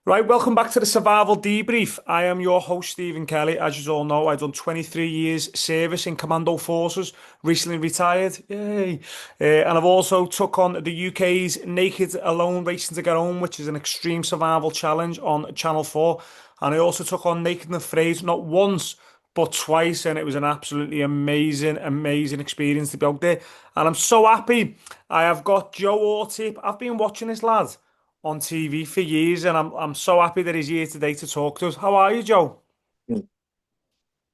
Right, welcome back to the Survival Debrief. I am your host, Stephen Kelly. As you all know, I've done 23 years service in Commando Forces, recently retired. Yay. And I've also took on the UK's Naked Alone Racing to Get Home, which is an extreme survival challenge on Channel 4. And I also took on Naked and Afraid, not once, but twice. And it was an absolutely amazing experience to be out there. And I'm so happy I have got Joe Ortlip. I've been watching this lad on TV for years, and I'm so happy that he's here today to talk to us. How are you, Joe?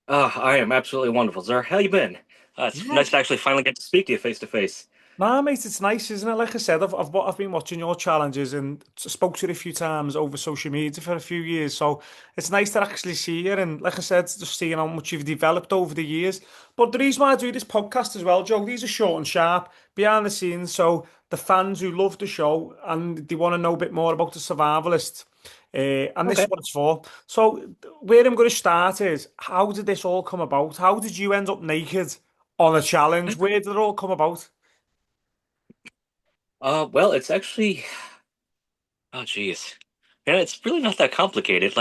I am absolutely wonderful, sir. How you been? It's Yeah. nice to actually finally get to speak to you face to face. Nah, mate, it's nice, isn't it? Like I said, I've been watching your challenges and spoke to you a few times over social media for a few years, so it's nice to actually see you. And like I said, just seeing how much you've developed over the years. But the reason why I do this podcast as well, Joe, these are short and sharp, behind the scenes, so the fans who love the show and they want to know a bit more about the Survivalist. And this is Okay. what it's for. So, where I'm going to start is, how did this all come about? How did you end up naked on a challenge? Where did it all come about? Well, it's actually, oh, geez. Yeah, it's really not that complicated.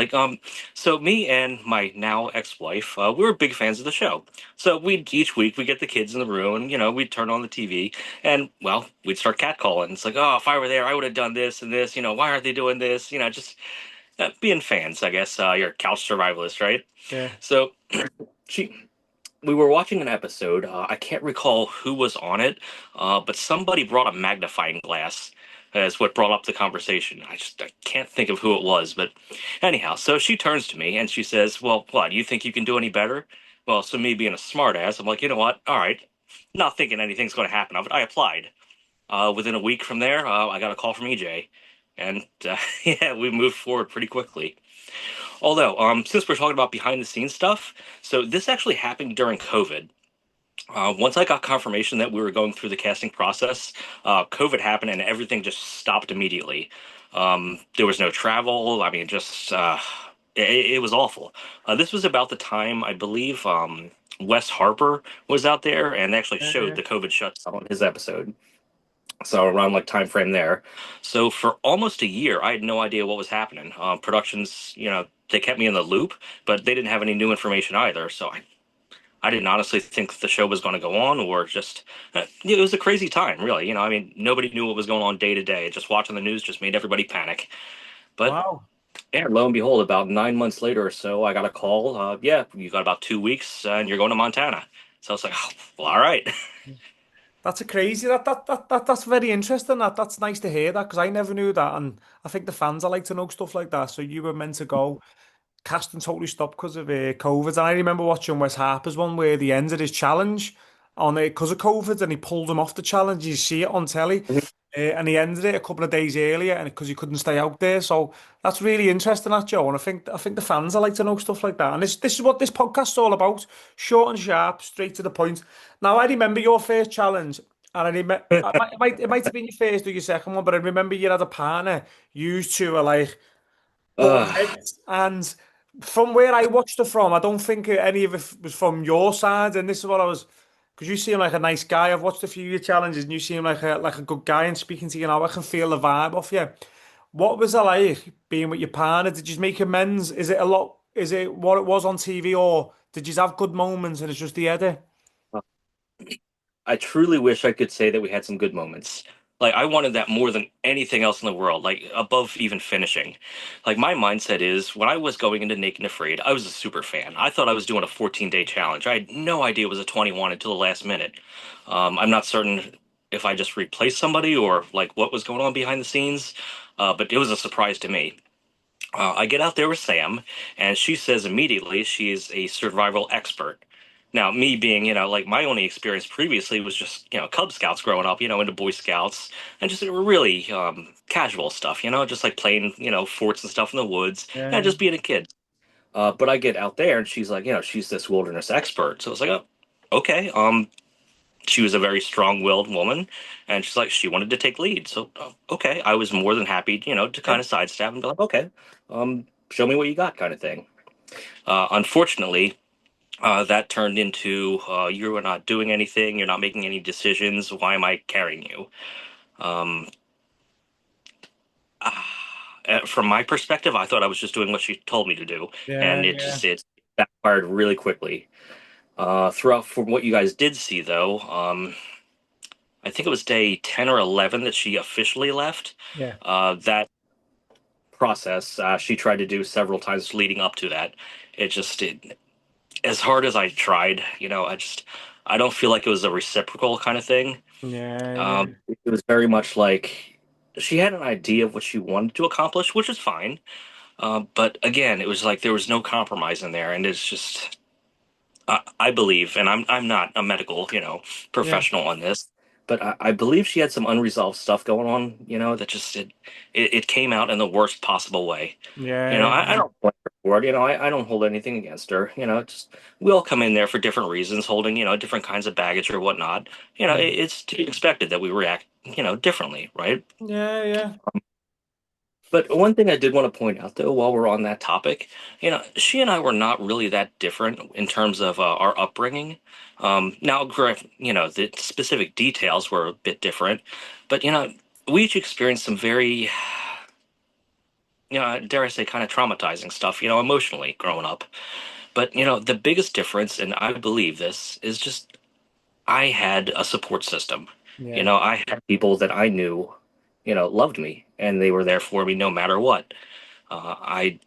So me and my now ex-wife, we were big fans of the show. So each week we get the kids in the room and, we'd turn on the TV and, well, we'd start catcalling. It's like, oh, if I were there, I would have done this and this. Why aren't they doing this? Just being fans, I guess. You're a couch survivalist, right? Yeah. So she we were watching an episode. I can't recall who was on it, but somebody brought a magnifying glass as what brought up the conversation. I can't think of who it was, but anyhow, so she turns to me and she says, "Well, what? You think you can do any better?" Well, so me being a smartass, I'm like, you know what? All right, not thinking anything's going to happen. I applied. Within a week from there, I got a call from EJ, and yeah, we moved forward pretty quickly. Although, since we're talking about behind the scenes stuff, so this actually happened during COVID. Once I got confirmation that we were going through the casting process, COVID happened and everything just stopped immediately. There was no travel. I mean, it was awful. This was about the time I believe Wes Harper was out there and they actually showed Yeah. the COVID shutdown on his episode. So around like time frame there. So for almost a year, I had no idea what was happening. Productions, they kept me in the loop, but they didn't have any new information either. So I didn't honestly think the show was going to go on, or just it was a crazy time, really. I mean, nobody knew what was going on day to day. Just watching the news just made everybody panic. But Wow. yeah, lo and behold, about 9 months later or so, I got a call. Yeah, you got about 2 weeks, and you're going to Montana. So I was like, oh, well, all right. That's a crazy. That's very interesting. That's nice to hear that because I never knew that, and I think the fans I like to know stuff like that. So you were meant to go. Casting totally stopped because of COVID. And I remember watching Wes Harper's one where he ended his challenge on it because of COVID, and he pulled him off the challenge. You see it on telly, and he ended it a couple of days earlier, and because he couldn't stay out there. So that's really interesting, that Joe. And I think the fans I like to know stuff like that. And this is what this podcast's all about: short and sharp, straight to the point. Now I remember your first challenge. And I remember, it might have been your first or your second one, but I remember you had a partner. You two were like button uh, heads. And from where I watched it from, I don't think any of it was from your side. And this is what I was, because you seem like a nice guy. I've watched a few of your challenges, and you seem like a good guy. And speaking to you now, I can feel the vibe off you. What was it like being with your partner? Did you make amends? Is it a lot? Is it what it was on TV, or did you have good moments and it's just the edit? I truly wish I could say that we had some good moments. Like I wanted that more than anything else in the world, like above even finishing. Like my mindset is when I was going into Naked and Afraid, I was a super fan. I thought I was doing a 14-day challenge. I had no idea it was a 21 until the last minute. I'm not certain if I just replaced somebody or like what was going on behind the scenes, but it was a surprise to me. I get out there with Sam, and she says immediately she is a survival expert. Now, me being, like my only experience previously was just, Cub Scouts growing up, into Boy Scouts and just really casual stuff, just like playing, forts and stuff in the woods and Yeah. just being a kid. But I get out there and she's like, she's this wilderness expert. So it's like, oh, okay. She was a very strong-willed woman, and she's like she wanted to take lead. So okay, I was more than happy, to kind Yeah. of sidestep and be like, okay, show me what you got, kind of thing. Unfortunately, that turned into you are not doing anything, you're not making any decisions. Why am I carrying you? Um, from my perspective, I thought I was just doing what she told me to do, Yeah, and yeah, it backfired really quickly. Throughout from what you guys did see, though, I think it was day 10 or 11 that she officially left. yeah, That process she tried to do several times leading up to that. It as hard as I tried, I don't feel like it was a reciprocal kind of thing. yeah, yeah, It was very much like she had an idea of what she wanted to accomplish, which is fine. But again, it was like there was no compromise in there, and it's just I believe, and I'm not a medical yeah, professional on this, but I believe she had some unresolved stuff going on, that just it came out in the worst possible way. yeah, I don't blame her for it. I don't hold anything against her. Just we all come in there for different reasons, holding different kinds of baggage or whatnot. yeah, It's to be expected that we react differently, right? yeah, yeah, But one thing I did want to point out, though, while we're on that topic, she and I were not really that different in terms of our upbringing. Now, the specific details were a bit different, but we each experienced some very, dare I say, kind of traumatizing stuff, emotionally growing up. But the biggest difference, and I believe this, is just I had a support system. yeah, I had people that I knew, loved me, and they were there for me no matter what. I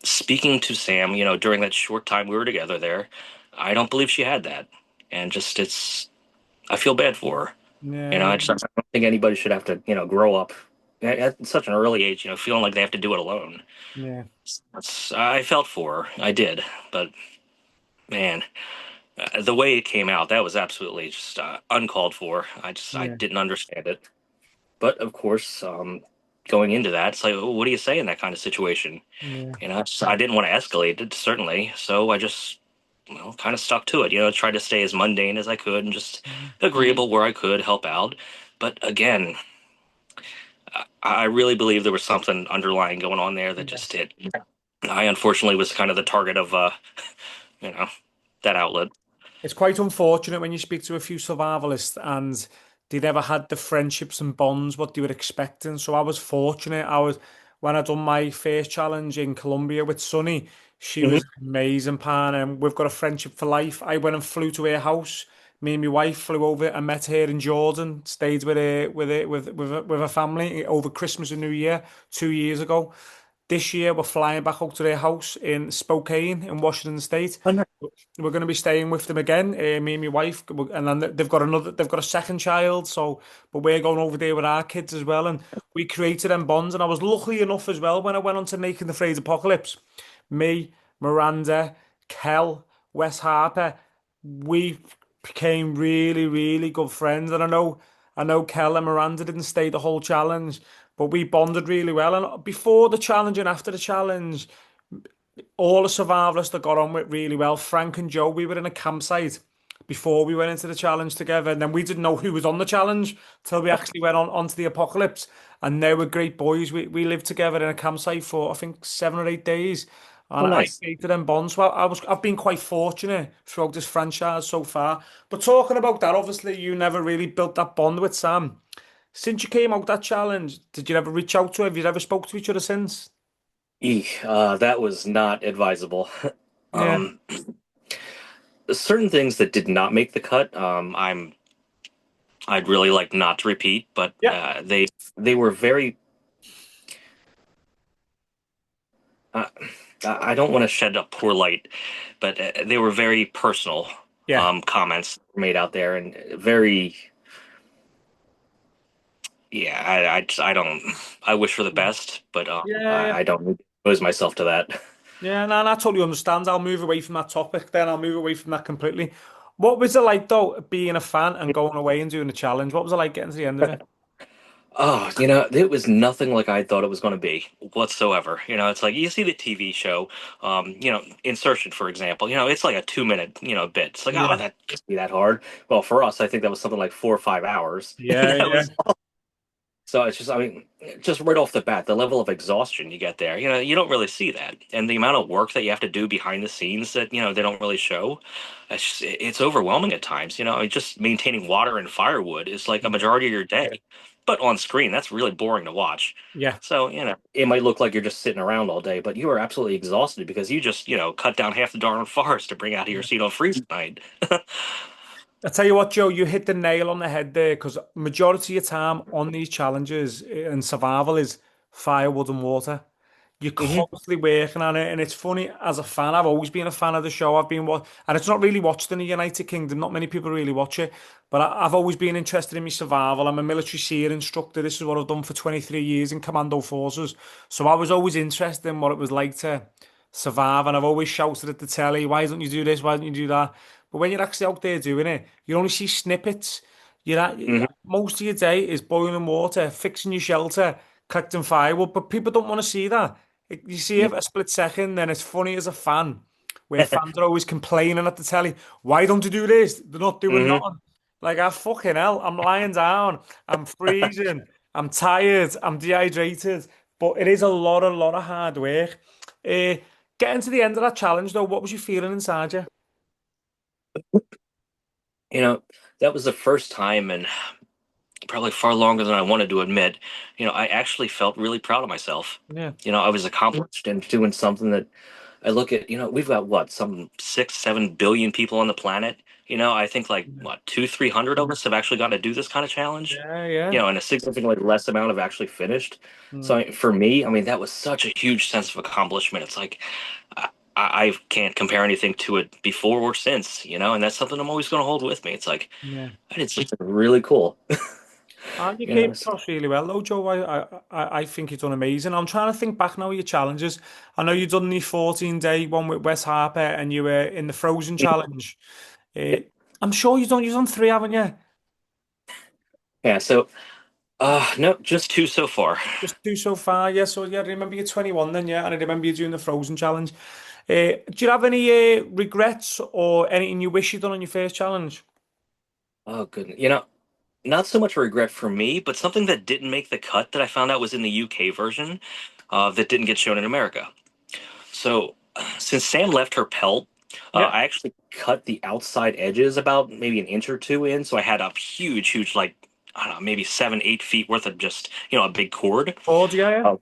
Speaking to Sam, during that short time we were together there, I don't believe she had that. And just I feel bad for her. yeah, I don't think anybody should have to, grow up at such an early age, feeling like they have to do it alone. yeah, I felt for her. I did. But man, the way it came out, that was absolutely just uncalled for. I yeah, didn't understand it. But of course, going into that, it's like, oh, what do you say in that kind of situation? yeah, I didn't want to escalate it, certainly. So I just, kind of stuck to it. Tried to stay as mundane as I could and just agreeable where I could, help out. But again, I really believe there was something underlying going on there that yeah. just hit. I unfortunately was kind of the target of, you know, that outlet. It's quite unfortunate when you speak to a few survivalists and they never had the friendships and bonds what they were expecting. So I was fortunate. When I done my first challenge in Colombia with Sunny, she Hmm. was amazing, pan, and we've got a friendship for life. I went and flew to her house. Me and my wife flew over and met her in Jordan. Stayed with her family over Christmas and New Year 2 years ago. This year we're flying back out to their house in Spokane in Washington State. Oh, no. We're going to be staying with them again, me and my wife, and then they've got a second child. So, but we're going over there with our kids as well, and we created them bonds. And I was lucky enough as well when I went on to Naked and Afraid Apocalypse. Me, Miranda, Kel, Wes Harper, we became really, really good friends. And I know Kel and Miranda didn't stay the whole challenge, but we bonded really well. And before the challenge and after the challenge, all the survivalists that got on with really well. Frank and Joe, we were in a campsite before we went into the challenge together, and then we didn't know who was on the challenge till we actually went on onto the apocalypse. And they were great boys. We lived together in a campsite for I think 7 or 8 days, Oh, and I nice. created them bonds. Well, I've been quite fortunate throughout this franchise so far. But talking about that, obviously you never really built that bond with Sam. Since you came out that challenge, did you ever reach out to her? Have you ever spoke to each other since? Eek, that was not advisable. Yeah. um, Certain things that did not make the cut, I'd really like not to repeat, but Yeah. they were very. Uh, I don't want to shed a poor light, but they were very personal Yeah. comments made out there, and very. Yeah, I don't. I wish for the best, but Yeah, I don't expose myself to that. yeah, no, no, I totally understand. I'll move away from that topic then. I'll move away from that completely. What was it like though, being a fan and going away and doing the challenge? What was it like getting to the end of it? Oh, it was nothing like I thought it was going to be whatsoever. It's like you see the TV show, Insertion, for example. It's like a 2 minute, bit. It's like, oh, Yeah, that can't be that hard. Well, for us, I think that was something like 4 or 5 hours. yeah, That yeah, was so. It's just, I mean, just right off the bat, the level of exhaustion you get there. You don't really see that, and the amount of work that you have to do behind the scenes that they don't really show. It's overwhelming at times. Just maintaining water and firewood is like a majority of your day. but on screen, that's really boring to watch. Yeah. So, it might look like you're just sitting around all day, but you are absolutely exhausted because you just, cut down half the darn forest to bring out your seat on freeze night. I tell you what, Joe, you hit the nail on the head there because majority of your time on these challenges and survival is firewood and water. You're Hmm. constantly working on it, and it's funny as a fan. I've always been a fan of the show. And it's not really watched in the United Kingdom. Not many people really watch it, but I've always been interested in my survival. I'm a military seer instructor. This is what I've done for 23 years in Commando forces. So I was always interested in what it was like to survive, and I've always shouted at the telly, "Why don't you do this? Why don't you do that?" But when you're actually out there doing it, you only see snippets. Hmm. Most of your day is boiling water, fixing your shelter, collecting firewood, but people don't want to see that. You see it Yeah. for a split second, then it's funny as a fan, where fans are always complaining at the telly, why don't you do this? They're not doing Hmm. nothing. Like, I fucking hell, I'm lying down, I'm freezing, I'm tired, I'm dehydrated, but it is a lot of hard work. Uh, Getting to the end of that challenge, though, what was you feeling inside you? You know, that was the first time, and probably far longer than I wanted to admit, I actually felt really proud of myself. Yeah, I was accomplished and doing something that I look at, we've got what, some 6, 7 billion people on the planet. I think like yeah, what, 300 of us have actually got to do this kind of challenge. yeah, yeah. And a significantly less amount have actually finished. So Mm, for me, I mean, that was such a huge sense of accomplishment. It's like I can't compare anything to it before or since, and that's something I'm always going to hold with me. It's like yeah. I did something really cool. And you you know, came across really well, though, Joe. I think you've done amazing. I'm trying to think back now of your challenges. I know you've done the 14-day one with Wes Harper, and you were in the Frozen Challenge. Uh, I'm sure you've done three, haven't you? yeah. So no, just two so far. Just two so far, yeah. So yeah, I remember you're 21 then, yeah, and I remember you doing the Frozen Challenge. Do you have any regrets or anything you wish you'd done on your first challenge? Oh goodness. Not so much a regret for me, but something that didn't make the cut that I found out was in the UK version, that didn't get shown in America. So, since Sam left her pelt, Yeah. I actually cut the outside edges about maybe an inch or two in, so I had a huge, huge, like, I don't know, maybe 7, 8 feet worth of just, a big cord. Oh, yeah, yeah. Oh,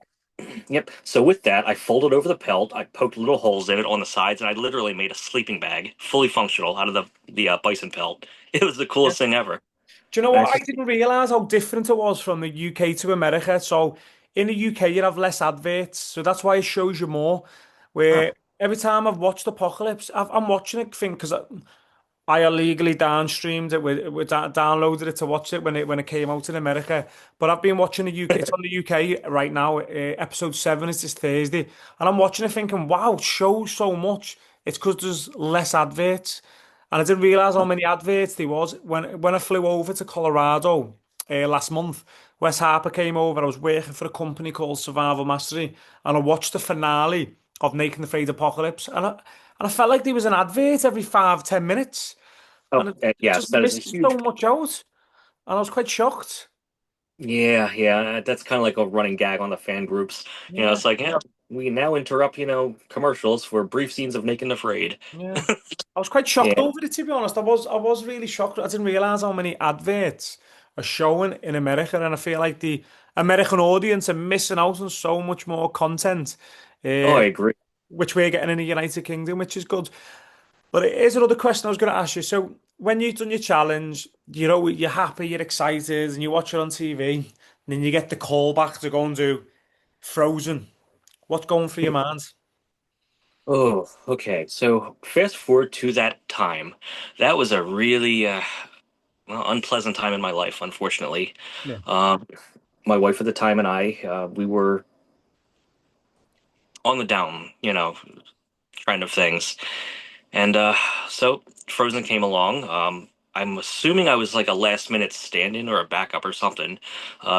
yep. So with that, I folded over the pelt. I poked little holes in it on the sides, and I literally made a sleeping bag, fully functional, out of the bison pelt. It was the Yeah. coolest thing ever. Do you know And it's what? I just, didn't realize how different it was from the UK to America. So in the UK, you have less adverts, so that's why it shows you more. huh. Where every time I've watched Apocalypse, I'm watching it think because I illegally downstreamed it downloaded it to watch it when it came out in America. But I've been watching the UK. It's on the UK right now. Episode 7 is this Thursday, and I'm watching it thinking, wow, it shows so much. It's because there's less adverts, and I didn't realize how many adverts there was when I flew over to Colorado last month. Wes Harper came over. I was working for a company called Survival Mastery, and I watched the finale of Naked and Afraid Apocalypse, and I felt like there was an advert every 5, 10 minutes, and Oh, it yes, just that is a missed huge. so much out. And I was quite shocked. Yeah, yeah, that's kind of like a running gag on the fan groups. Yeah, It's like, we now interrupt, commercials for brief scenes of Naked and Afraid. yeah. I was quite shocked Yeah. over it, to be honest. I was really shocked. I didn't realize how many adverts are showing in America, and I feel like the American audience are missing out on so much more content, Oh, uh, I agree. which we're getting in the United Kingdom, which is good. But it is another question I was going to ask you. So, when you've done your challenge, you're happy, you're excited, and you watch it on TV, and then you get the call back to go and do Frozen. What's going through your mind? Oh, okay. So fast forward to that time. That was a really well, unpleasant time in my life, unfortunately. Yeah. Um, my wife at the time and I, we were on the down, trend of things. And so Frozen came along. I'm assuming I was like a last minute stand-in or a backup or something,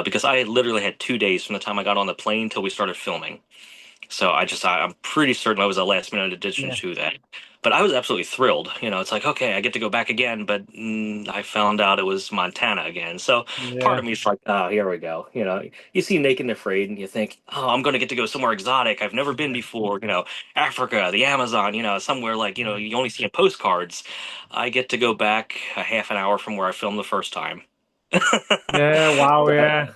because I literally had 2 days from the time I got on the plane till we started filming. So I'm pretty certain I was a last minute addition Yeah. to that. But I was absolutely thrilled. It's like, okay, I get to go back again, but I found out it was Montana again. So part Yeah. of me is like, oh, here we go. You see Naked and Afraid and you think, oh, I'm going to get to go somewhere exotic I've never been before, Africa, the Amazon, somewhere like, Yeah. you only see in postcards. I get to go back a half an hour from where I filmed the first time. Yeah, wow, So, yeah.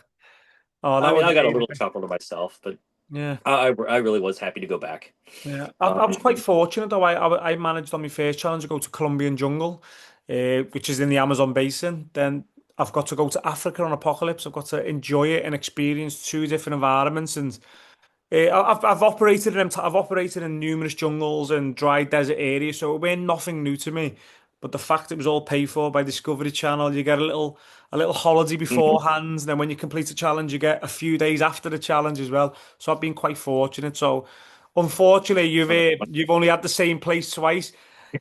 Oh, I that mean, would I got a be little chuckle to myself, but yeah. I really was happy to go back. Yeah, I was Um, quite fortunate though. I managed on my first challenge to go to Colombian jungle, which is in the Amazon basin. Then I've got to go to Africa on Apocalypse. I've got to enjoy it and experience two different environments. And I've operated in I've operated in numerous jungles and dry desert areas, so it weren't nothing new to me. But the fact it was all paid for by Discovery Channel, you get a little holiday mhm. beforehand. And then when you complete a challenge, you get a few days after the challenge as well. So I've been quite fortunate. So unfortunately, you've only had the same place twice.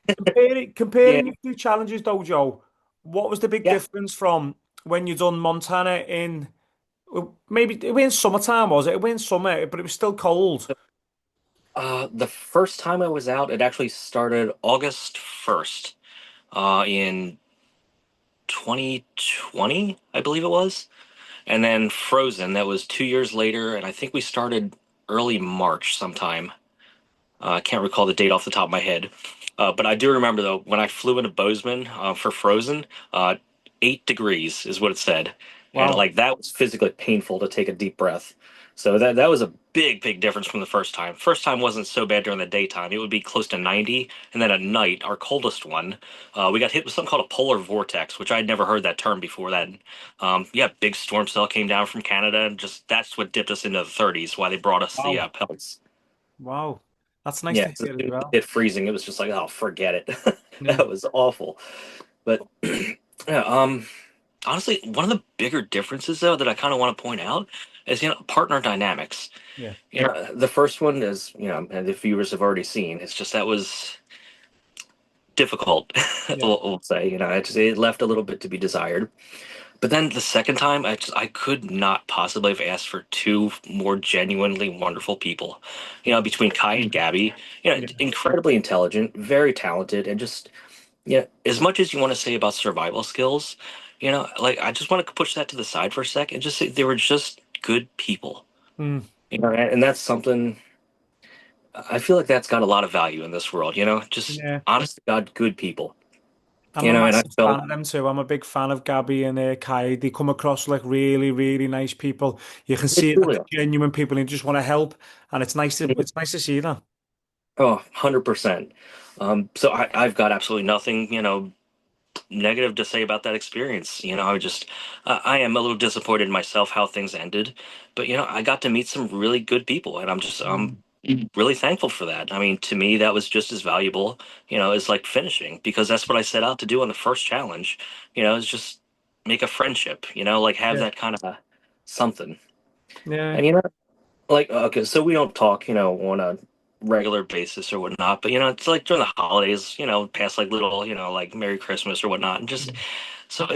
Yeah, Comparing your two challenges though, Joe, what was the big yeah. difference from when you done Montana in maybe it was in summertime, was it? It was in summer, but it was still cold. The first time I was out, it actually started August 1st, in 2020, I believe it was. And then Frozen, that was 2 years later, and I think we started early March sometime. I can't recall the date off the top of my head. But I do remember, though, when I flew into Bozeman for Frozen, 8 degrees is what it said. And Wow. like that was physically painful to take a deep breath. So that was a big difference from the first time. First time wasn't so bad during the daytime. It would be close to 90. And then at night, our coldest one, we got hit with something called a polar vortex, which I'd never heard that term before then. Yeah, big storm cell came down from Canada, and just that's what dipped us into the 30s, why they brought us the Wow. pelts. Wow. That's nice Yeah, to so as hear as soon as it well. hit freezing, it was just like, oh, forget it. Yeah. That was awful. But yeah, honestly, one of the bigger differences though that I kind of want to point out is partner dynamics. Yeah. The first one is and the viewers have already seen. It's just that was difficult. Yeah. we'll say it left a little bit to be desired. But then the second time, I could not possibly have asked for two more genuinely wonderful people. Between Kai and Gabby, Yeah. incredibly intelligent, very talented, and just as much as you want to say about survival skills, like I just want to push that to the side for a second and just say they were just good people. Mm. And that's something I feel like that's got a lot of value in this world. Just Yeah. honest to God, good people. I'm a And I massive fan felt of them too. I'm a big fan of Gabby and Kai. They come across like really, really nice people. You can they see it that truly are. they're genuine people and just want to help. And it's nice to see that. Oh, 100%. So I've got absolutely nothing, negative to say about that experience. I am a little disappointed in myself how things ended, but I got to meet some really good people, and I'm Mm. really thankful for that. I mean, to me, that was just as valuable, as like finishing because that's what I set out to do on the first challenge. Is just make a friendship, like have Yeah. that kind of something. Yeah. And like okay, so we don't talk, on a regular basis or whatnot, but it's like during the holidays, past like little, like Merry Christmas or whatnot, and just so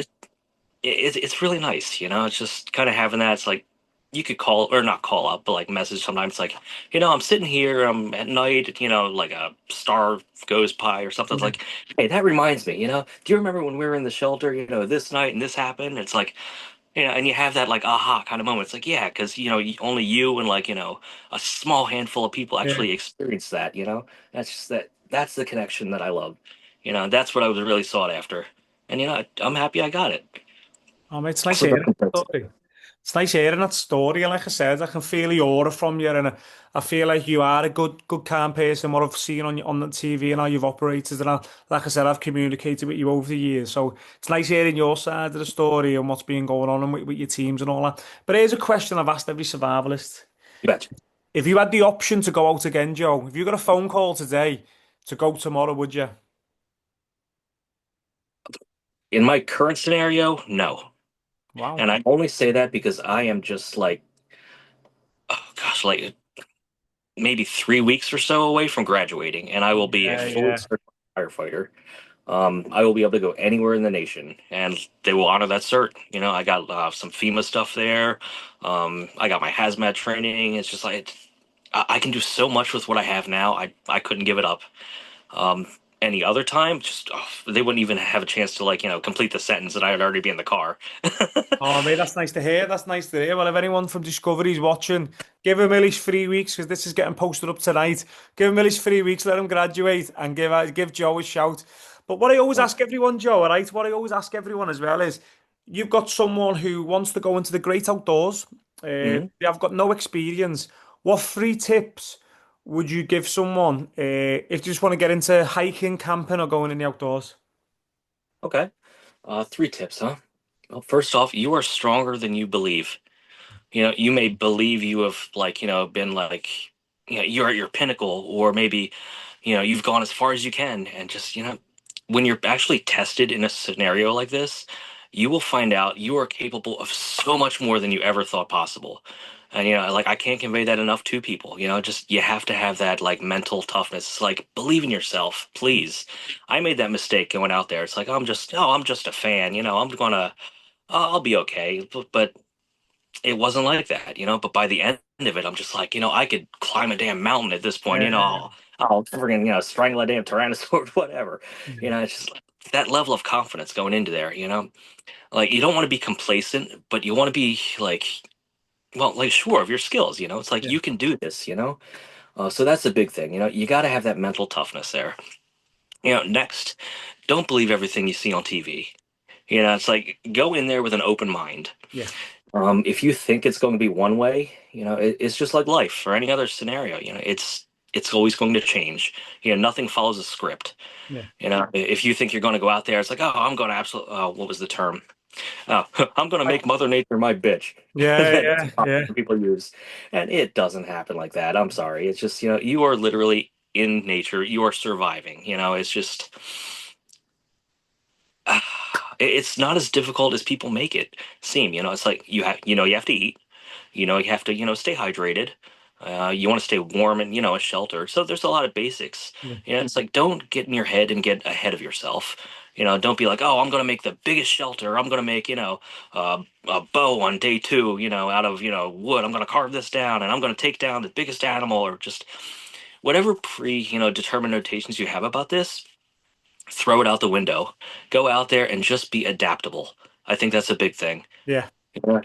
it's really nice, it's just kind of having that. It's like you could call or not call up, but like message sometimes. It's like, I'm sitting here, at night, like a star goes by or something. It's Yeah. like, hey, that reminds me, do you remember when we were in the shelter, this night and this happened? It's like, and you have that like aha kind of moment. It's like, yeah, because only you and like a small handful of people Yeah. actually experience that. That's just that's the connection that I love. That's what I was really sought after, and I'm happy I got it. It's nice So hearing that that's story. It's nice hearing that story. And like I said, I can feel the aura from you, and I feel like you are a good, calm person. What I've seen on the TV and how you've operated, and like I said, I've communicated with you over the years. So it's nice hearing your side of the story and what's been going on and with your teams and all that. But here's a question I've asked every survivalist: you betcha. if you had the option to go out again, Joe, if you got a phone call today to go tomorrow, would you? In my current scenario, no, Wow. and I only say that because I am just like, oh gosh, like maybe 3 weeks or so away from graduating, and I will be a Yeah, fully yeah, certified firefighter. I will be able to go anywhere in the nation, and they will honor that cert. I got some FEMA stuff there. I got my hazmat training. It's just like I can do so much with what I have now. I couldn't give it up. Um, any other time, just they wouldn't even have a chance to like complete the sentence that I would already be in the car. Oh, mate, that's nice to hear. That's nice to hear. Well, if anyone from Discovery's watching, give him at least 3 weeks because this is getting posted up tonight. Give him at least 3 weeks, let him graduate, and give Joe a shout. But what I always ask everyone, Joe, all right? What I always ask everyone as well is, you've got someone who wants to go into the great outdoors. Mhm. They have got no experience. What three tips would you give someone if you just want to get into hiking, camping, or going in the outdoors? Okay. Three tips, huh? Well, first off, you are stronger than you believe. You may believe you have been you're at your pinnacle, or maybe you've gone as far as you can, and just when you're actually tested in a scenario like this, you will find out you are capable of so much more than you ever thought possible. And like, I can't convey that enough to people. Just you have to have that like mental toughness. Like, believe in yourself, please. I made that mistake going out there. It's like, I'm just a fan, I'll be okay. But it wasn't like that, but by the end of it, I'm just like, I could climb a damn mountain at this point, Yeah, I'll friggin', strangle a damn tyrannosaur, whatever. yeah, It's just like that level of confidence going into there, like, you don't want to be complacent, but you want to be like, well, like, sure of your skills, it's like, yeah, you can do this, so that's the big thing, you got to have that mental toughness there. Next, don't believe everything you see on TV. It's like, go in there with an open mind. yeah, If you think it's going to be one way, it's just like life or any other scenario. It's always going to change. Nothing follows a script. yeah, If you think you're going to go out there, it's like, oh, I'm going to absolutely. What was the term? Oh, I'm going to I- make Mother Nature my bitch. yeah, That's yeah, a common yeah, people use, and it doesn't happen like that. I'm sorry. It's just you are literally in nature. You are surviving. It's just. It's not as difficult as people make it seem. It's like you have to eat. You have to, stay hydrated. You want to stay warm and, a shelter. So there's a lot of basics. yeah, It's like, don't get in your head and get ahead of yourself. Don't be like, oh, I'm going to make the biggest shelter. I'm going to make, a bow on day two, out of, wood. I'm going to carve this down and I'm going to take down the biggest animal, or just whatever determined notations you have about this, throw it out the window. Go out there and just be adaptable. I think that's a big thing. yeah.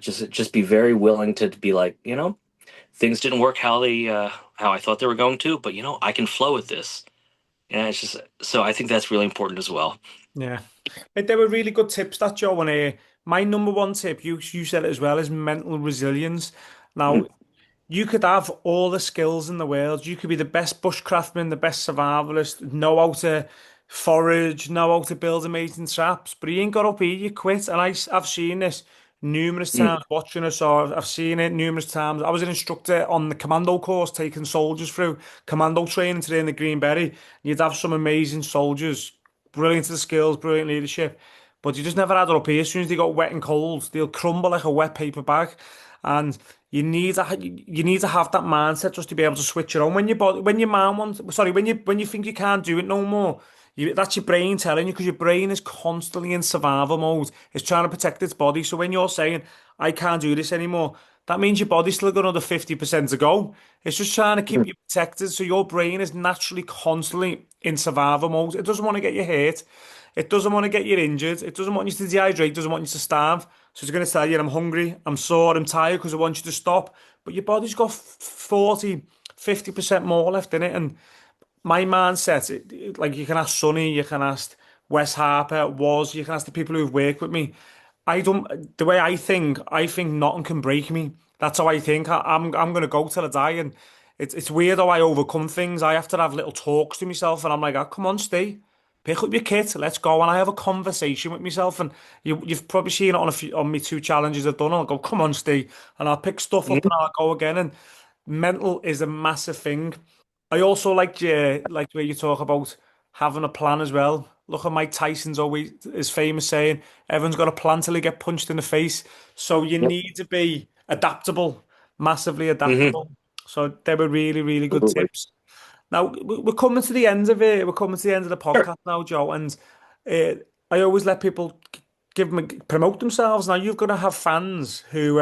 Just be very willing to be like, things didn't work how I thought they were going to, but I can flow with this. And it's just so I think that's really important as well. Yeah. They were really good tips, that Joe. And my number one tip, you said it as well, is mental resilience. Now, Mm, you could have all the skills in the world. You could be the best bushcraftman, the best survivalist, know how to forage, know how to build amazing traps, but you ain't got up here, you quit. And I've seen this numerous mm, times watching us, or I've seen it numerous times. I was an instructor on the commando course, taking soldiers through commando training today in the Green Berry. You'd have some amazing soldiers, brilliant to the skills, brilliant leadership, but you just never had it up here. As soon as they got wet and cold, they'll crumble like a wet paper bag. And you need to have that mindset just to be able to switch it on when your body, when your mind wants, sorry, when you think you can't do it no more. That's your brain telling you, because your brain is constantly in survival mode. It's trying to protect its body. So when you're saying, I can't do this anymore, that means your body's still got another 50% to go. It's just trying to keep mm, you protected. So your brain is naturally constantly in survival mode. It doesn't want to get you hurt. It doesn't want to get you injured. It doesn't want you to dehydrate. It doesn't want you to starve. So it's going to tell you, I'm hungry, I'm sore, I'm tired, because I want you to stop. But your body's got 40, 50% more left in it. And my mindset, like, you can ask Sonny, you can ask Wes Harper, you can ask the people who've worked with me. The way I think nothing can break me. That's how I think. I'm gonna go till I die, and it's weird how I overcome things. I have to have little talks to myself, and I'm like, oh, come on, Steve, pick up your kit, let's go. And I have a conversation with myself, and you've probably seen it on on me two challenges I've done. I'll go, come on, Steve, and I'll pick stuff up mm. and I'll go again. And mental is a massive thing. I also like where you talk about having a plan as well. Look at Mike Tyson's always his famous saying, everyone's got a plan till they get punched in the face. So you Yep. need to be adaptable, massively Hmm. adaptable. So they were really, really good Absolutely. tips. Now we're coming to the end of it. We're coming to the end of the Sure. podcast now, Joe. And uh, I always let people promote themselves. Now you're going to have fans who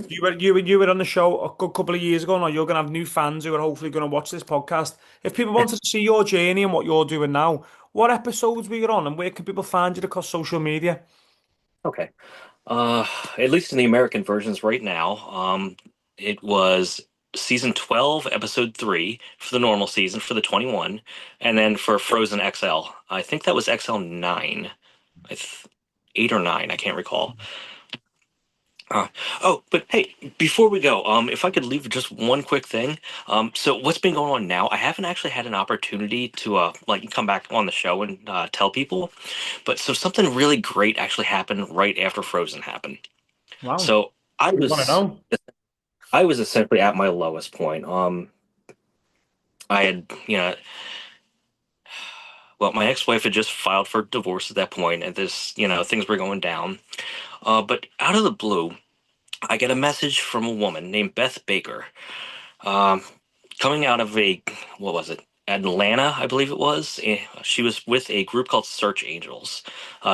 you were on the show a good couple of years ago. Now you're going to have new fans who are hopefully going to watch this podcast. If people wanted to see your journey and what you're doing now, what episodes were you on, and where can people find you across social media? Okay. Uh, at least in the American versions right now, it was season 12, episode 3 for the normal season for the 21, and then for Frozen XL. I think that was XL 9. I th 8 or 9. I can't recall. Uh, oh, but hey, before we go, if I could leave just one quick thing. So what's been going on now? I haven't actually had an opportunity to like come back on the show and tell people, but so something really great actually happened right after Frozen happened. Wow. So I You want to was know? I was essentially at my lowest point. I had, well, my ex-wife had just filed for divorce at that point, and things were going down. But out of the blue, I get a message from a woman named Beth Baker. Um, Coming out of what was it? Atlanta, I believe it was. She was with a group called Search Angels.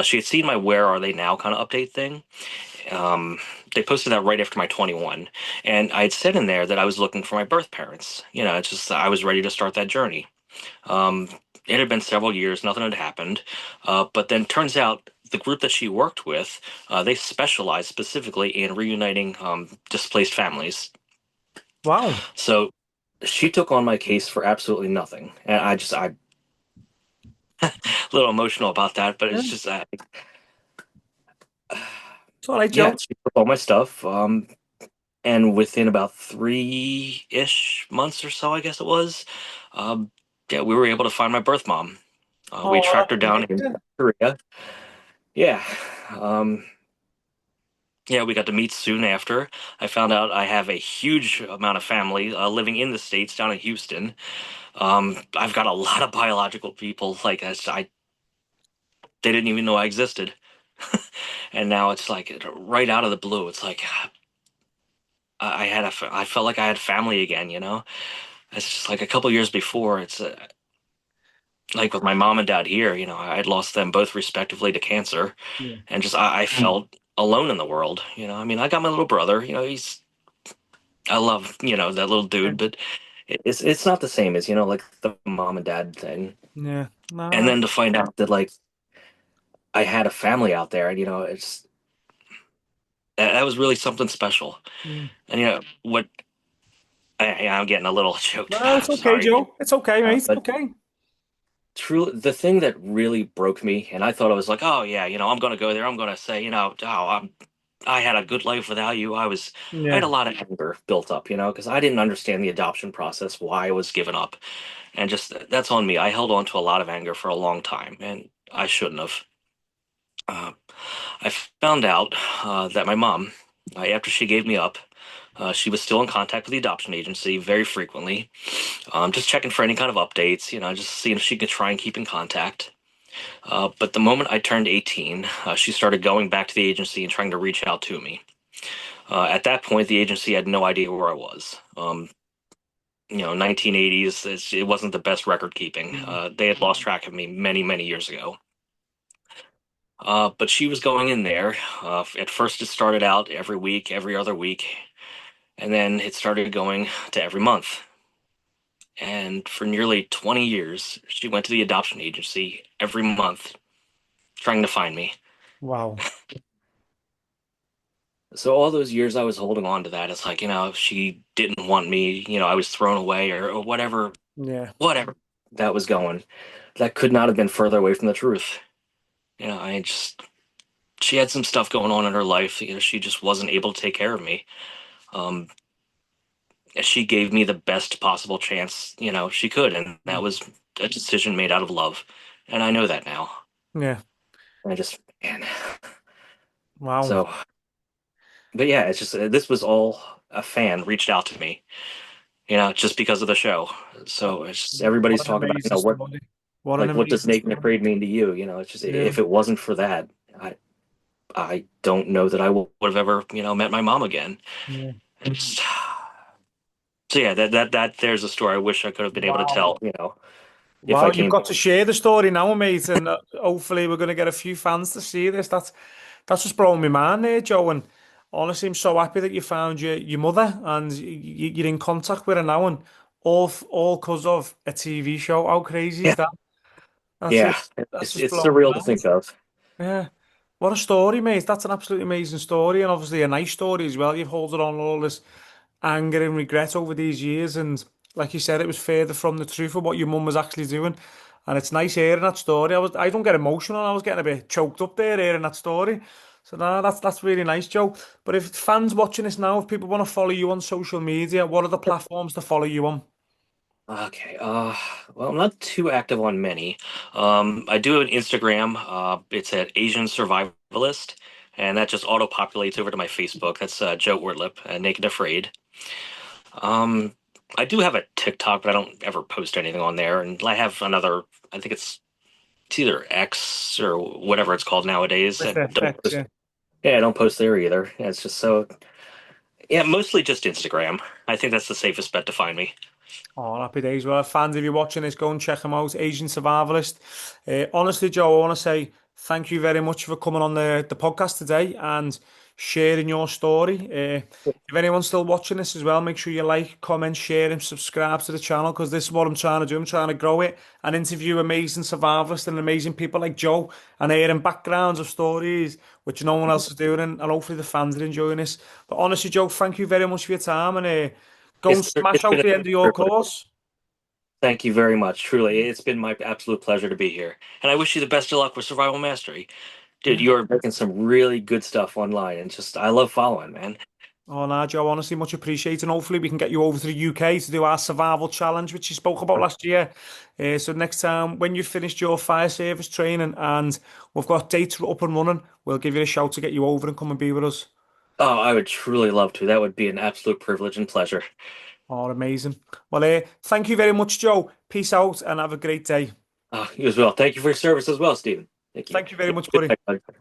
She had seen my Where Are They Now kind of update thing. Um, they posted that right after my 21. And I had said in there that I was looking for my birth parents. It's just I was ready to start that journey. Um, it had been several years, nothing had happened. But then turns out the group that she worked with, they specialize specifically in reuniting displaced families. Wow. So she took on my case for absolutely nothing. And I'm a little emotional about that, but Yeah. it's just, It's all right, yeah, Joe. she took all my stuff. And within about 3-ish months or so, I guess it was, um, yeah, we were able to find my birth mom. We Oh, tracked her that's down in amazing. Korea. Yeah. Um, yeah, we got to meet soon after. I found out I have a huge amount of family living in the States down in Houston. I've got a lot of biological people. Like, they didn't even know I existed. And now it's like right out of the blue. It's like I felt like I had family again. It's just like a couple years before. It's like with my mom and dad here. I'd lost them both respectively to cancer, Yeah. and just I felt alone in the world. I mean, I got my little brother. I love that little Yeah. dude, but it's not the same as like the mom and dad thing. Yeah. And No. then to find out that like I had a family out there, and it's that was really something special. Yeah. And what I'm getting a little choked. No, it's I'm okay, sorry. Joe. It's okay, mate. It's But okay. truly, the thing that really broke me, and I thought I was like, oh yeah, I'm going to go there. I'm going to say, I had a good life without you. I had Yeah. a lot of anger built up, because I didn't understand the adoption process, why I was given up, and just that's on me. I held on to a lot of anger for a long time, and I shouldn't have. Uh, I found out that my mom, after she gave me up, she was still in contact with the adoption agency very frequently, just checking for any kind of updates, just seeing if she could try and keep in contact. But the moment I turned 18, she started going back to the agency and trying to reach out to me. At that point, the agency had no idea where I was. 1980s, it wasn't the best record keeping. Mm. They had lost track of me many, many years ago. But she was going in there. At first, it started out every week, every other week, and then it started going to every month. And for nearly 20 years, she went to the adoption agency every month trying to find me. Wow. So all those years I was holding on to that. It's like, if she didn't want me, I was thrown away or whatever, Yeah. whatever that was going. That could not have been further away from the truth. She had some stuff going on in her life. She just wasn't able to take care of me. Um, she gave me the best possible chance, she could, and that was a decision made out of love. And I know that now. Yeah. I just, man. Wow. So, but yeah, it's just this was all a fan reached out to me, just because of the show. So it's just everybody's What an talking about, amazing story. What an what does amazing Nate story. McCready mean to you? It's just Yeah. if it wasn't for that, I don't know that I would have ever, met my mom again. Yeah. It's, so yeah, that there's a story I wish I could have been able to Wow. tell, if I Wow, you've came got back. to share the story now, mate, and hopefully we're going to get a few fans to see this. That's just blowing my mind there, Joe. And honestly, I'm so happy that you found your mother and you're in contact with her now, and all because of a TV show. How crazy is Yeah, that? That's yeah, just that's just it's blowing my surreal to mind. think of. Yeah. What a story, mate. That's an absolutely amazing story, and obviously a nice story as well. You've held on all this anger and regret over these years, and like you said, it was further from the truth of what your mum was actually doing. And it's nice hearing that story. I don't get emotional. I was getting a bit choked up there hearing that story. So no, that's really nice, Joe. But if fans watching this now, if people want to follow you on social media, what are the platforms to follow you on? Okay. Well, I'm not too active on many. I do have an Instagram. It's at Asian Survivalist, and that just auto populates over to my Facebook. That's Joe Ortlip, Naked Afraid. Um, I do have a TikTok, but I don't ever post anything on there. And I have another. I think it's either X or whatever it's called nowadays. With And the don't X, post. yeah. Yeah, I don't post there either. Yeah, it's just so. Yeah, mostly just Instagram. I think that's the safest bet to find me. Oh, happy days. Well, fans, if you're watching this, go and check him out, Asian Survivalist. Honestly, Joe, I want to say thank you very much for coming on the podcast today and sharing your story. If anyone's still watching this as well, make sure you like, comment, share, and subscribe to the channel because this is what I'm trying to do. I'm trying to grow it and interview amazing survivalists and amazing people like Joe and hearing backgrounds of stories which no one else is doing. And hopefully the fans are enjoying this. But honestly, Joe, thank you very much for your time and go and smash It's been out a the end of your privilege. course. Thank you very much. Truly, it's been my absolute pleasure to be here. And I wish you the best of luck with Survival Mastery. Dude, Yeah. you're making some really good stuff online. And just, I love following, man. Oh, no, Joe, honestly, much appreciated. And hopefully, we can get you over to the UK to do our survival challenge, which you spoke about last year. So, next time, when you've finished your fire service training and we've got dates up and running, we'll give you a shout to get you over and come and be with us. Oh, I would truly love to. That would be an absolute privilege and pleasure. Oh, amazing. Well, thank you very much, Joe. Peace out and have a great day. You as well. Thank you for your service as well, Stephen. Thank you. Thank you very much, buddy. Good night, bud.